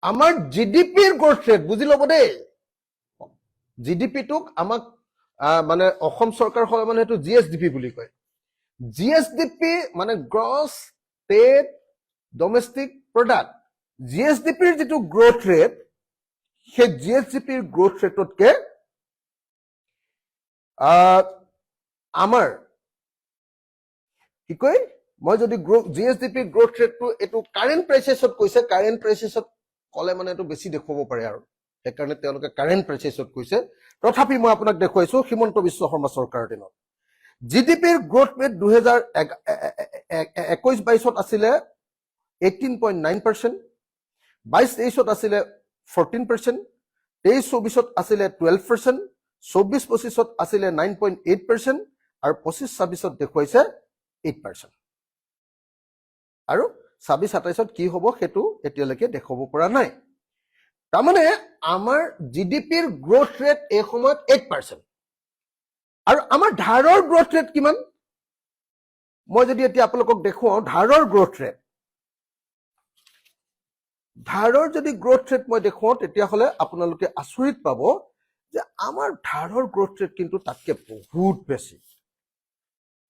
আমাৰ জিডিপিৰ growth rate বুজি ল'ব দেই জিডিপিটোক আমাক মানে অসম চৰকাৰ হয় মানে সেইটো জিএছডিপি বুলি কয় জিএছডিপি মানে গ্ৰছ ষ্টেট ডমেষ্টিক প্ৰডাক্ট জিএছডিপিৰ যিটো গ্ৰোথ ৰেট সেই জিএছডিপিৰ গ্ৰোথ ৰেটতকে আমাৰ কি কয় মই যদি জিএছডিপিৰ গ্ৰোথ ৰেটটো এইটো কাৰেণ্ট প্ৰাইচেছত কৈছে কাৰেণ্ট প্ৰাইচেছত কলে মানে এইটো বেছি দেখুৱাব পাৰে আৰু সেইকাৰণে তেওঁলোকে কাৰেণ্ট প্ৰাইচেছত কৈছে তথাপি মই আপোনাক দেখুৱাইছো হিমন্ত বিশ্ব শৰ্মা চৰকাৰৰ দিনত জিডিপিৰ গ্ৰোথ ৰেট 2021-22ত আছিলে 18.9%, 22-23ত আছিলে 14%, 23-24ত আছিলে 12%, 24-25ত আছিলে 9.8% আৰু 25-26ত দেখুৱাইছে 8%. আৰু 26-27ত কি হ'ব সেইটো এতিয়ালৈকে দেখাব পৰা নাই তাৰমানে আমাৰ জিডিপিৰ গ্ৰোথ ৰেট এই সময়ত 8%. আৰু আমাৰ ধাৰৰ গ্ৰোথ ৰেট কিমান মই যদি এতিয়া আপোনালোকক দেখুৱাও ধাৰৰ গ্ৰোথ ৰেট ধাৰৰ যদি গ্ৰোথ ৰেট মই দেখুৱাও তেতিয়াহ'লে আপোনালোকে আচৰিত পাব যে আমাৰ ধাৰৰ গ্ৰোথ ৰেট কিন্তু তাতকে বহুত বেছি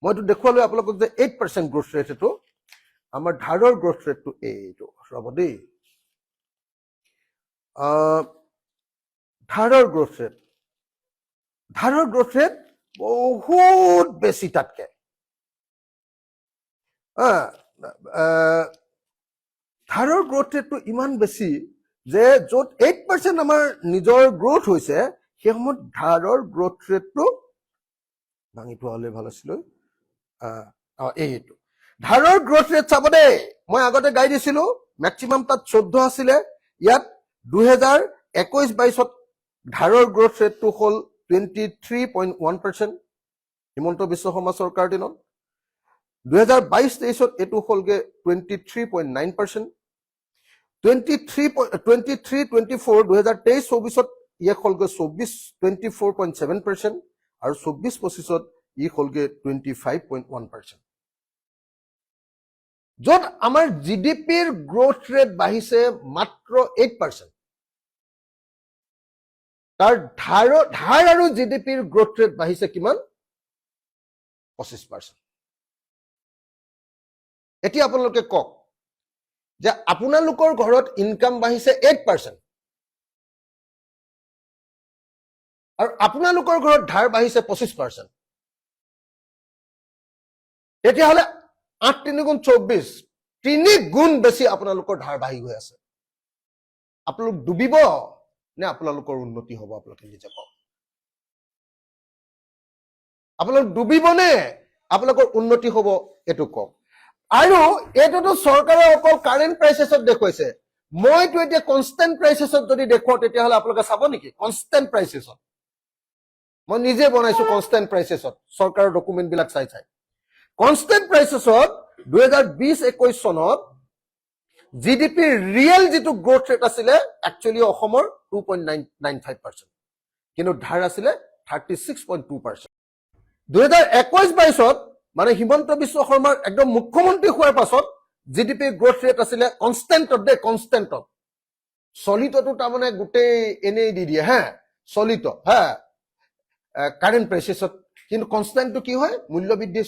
মইতো দেখুৱালো আপোনালোকক যে 8% গ্ৰোথ ৰেট এটো আমাৰ ধাৰৰ গ্ৰোথ ৰেটটো এইটো ৰব দেই ধাৰৰ গ্ৰোথ ৰেট বহুত বেছি তাতকে ধাৰৰ গ্ৰোথ ৰেটটো ইমান বেছি যে য'ত 8% আমাৰ নিজৰ গ্ৰোথ হৈছে সেই সময়ত ধাৰৰ গ্ৰোথ ৰেটটো ভাঙি থোৱা হলে ভাল আছিল এইটো ধাৰৰ গ্ৰোথ ৰেট চাব দেই মই আগতে গাই দিছিলো মেক্সিমাম তাত 14 আছিলে ইয়াত 2021-22ত ধাৰৰ গ্ৰোথ ৰেটটো হ'ল 23.1% হিমন্ত বিশ্ব শৰ্মা চৰকাৰৰ দিনত 2022-23ত এইটো হ'লগে 23.9%, 23-24 2023-24ত ইয়ে হ'লগে 24.7% আৰু 24-25ত ই হ'লগে 25.1%. য'ত আমাৰ জিডিপিৰ গ্ৰোথ ৰেট বাঢ়িছে মাত্ৰ 8%. তাৰ ধাৰ আৰু জিডিপিৰ গ্ৰোথ ৰেট বাঢ়িছে কিমান 25%. এতিয়া আপোনালোকে কওক যে আপোনালোকৰ ঘৰত ইনকাম বাঢ়িছে 8% আৰু আপোনালোকৰ ঘৰত ধাৰ বাঢ়িছে 25%. তেতিয়াহ'লে 8 3 গুণ 24 3 গুণ বেছি আপোনালোকৰ ধাৰ বাঢ়ি গৈ আছে আপোনালোক ডুবিব নে আপোনালোকৰ উন্নতি হ'ব আপোনালোকে নিজে কওক আপোনালোক ডুবিব নে আপোনালোকৰ উন্নতি হ'ব এইটো কওক আৰু এইটোতো চৰকাৰে অকল কাৰেণ্ট প্ৰাইচেছত দেখুৱাইছে মইতো এতিয়া কনষ্টেণ্ট প্ৰাইচেছত যদি দেখুৱাও তেতিয়াহ'লে আপোনালোকে চাব নেকি কনষ্টেণ্ট প্ৰাইচেছত মই নিজে বনাইছো কনষ্টেণ্ট প্ৰাইচেছত চৰকাৰৰ ডকুমেণ্ট বিলাক চাই কনষ্টেণ্ট প্ৰাইচেছত 2020-21 চনত জিডিপিৰ ৰিয়েল যিটো গ্ৰোথ ৰেট আছিলে একচুৱেলি অসমৰ 2.95%, কিন্তু ধাৰ আছিলে 36.2%. 2021-22ত মানে হিমন্ত বিশ্ব শৰ্মাৰ একদম মুখ্যমন্ত্ৰী হোৱাৰ পাছত জিডিপিৰ গ্ৰোথ ৰেট আছিলে কনষ্টেণ্টত চলিতটো তাৰমানে গোটেই এনেই দি দিয়ে চলিত কাৰেণ্ট প্ৰাইচেছত কিন্তু কনষ্টেণ্টটো কি হয় মূল্য বৃদ্ধি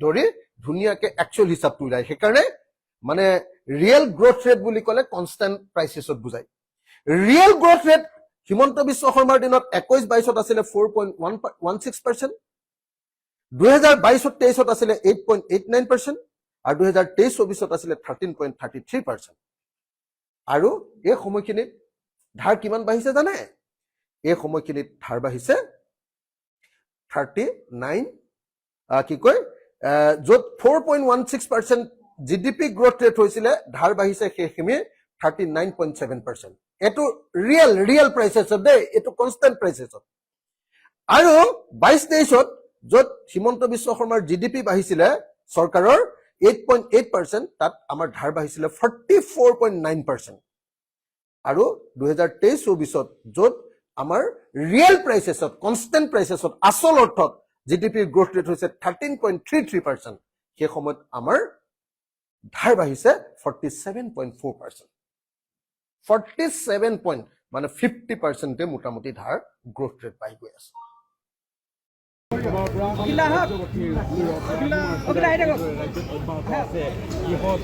ধৰি ধুনীয়াকে একচুৱেল হিচাপটো ওলাই সেইকাৰণে মানে ৰিয়েল গ্ৰোথ ৰেট বুলি ক'লে কনষ্টেণ্ট প্ৰাইচেছত বুজায় real growth rate Himanta Biswa শৰ্মাৰ দিনত 21-22ত আছিলে 4.16%, 2022-23ত আছিলে 8.89% আৰু 2023-24ত আছিলে 13.33%. আৰু এই সময়খিনিত ধাৰ কিমান বাঢ়িছে জানে এই সময়খিনিত ধাৰ বাঢ়িছে 39 কি কয় য'ত 4.16% জিডিপি গ্ৰোথ ৰেট হৈছিলে ধাৰ বাঢ়িছে সেইখিনি 39.7%. এইটো ৰিয়েল প্ৰাইচেছত দেই এইটো কনষ্টেণ্ট প্ৰাইচেছত আৰু 22-23ত য'ত হিমন্ত বিশ্ব শৰ্মাৰ জিডিপি বাঢ়িছিলে চৰকাৰৰ 8.8% তাত আমাৰ ধাৰ বাঢ়িছিলে 44.9%. আৰু 2023-24ত য'ত আমাৰ ৰিয়েল প্ৰাইচেছত কনষ্টেণ্ট প্ৰাইচেছত আচল অৰ্থত জিডিপিৰ গ্ৰোথ ৰেট হৈছে 13.33%, সেই সময়ত আমাৰ ধাৰ বাঢ়িছে 47.4%. 47 পইণ্ট মানে 50% মোটামুটি ধাৰ গ্ৰোথ ৰেট পাই গৈ আছে ইহত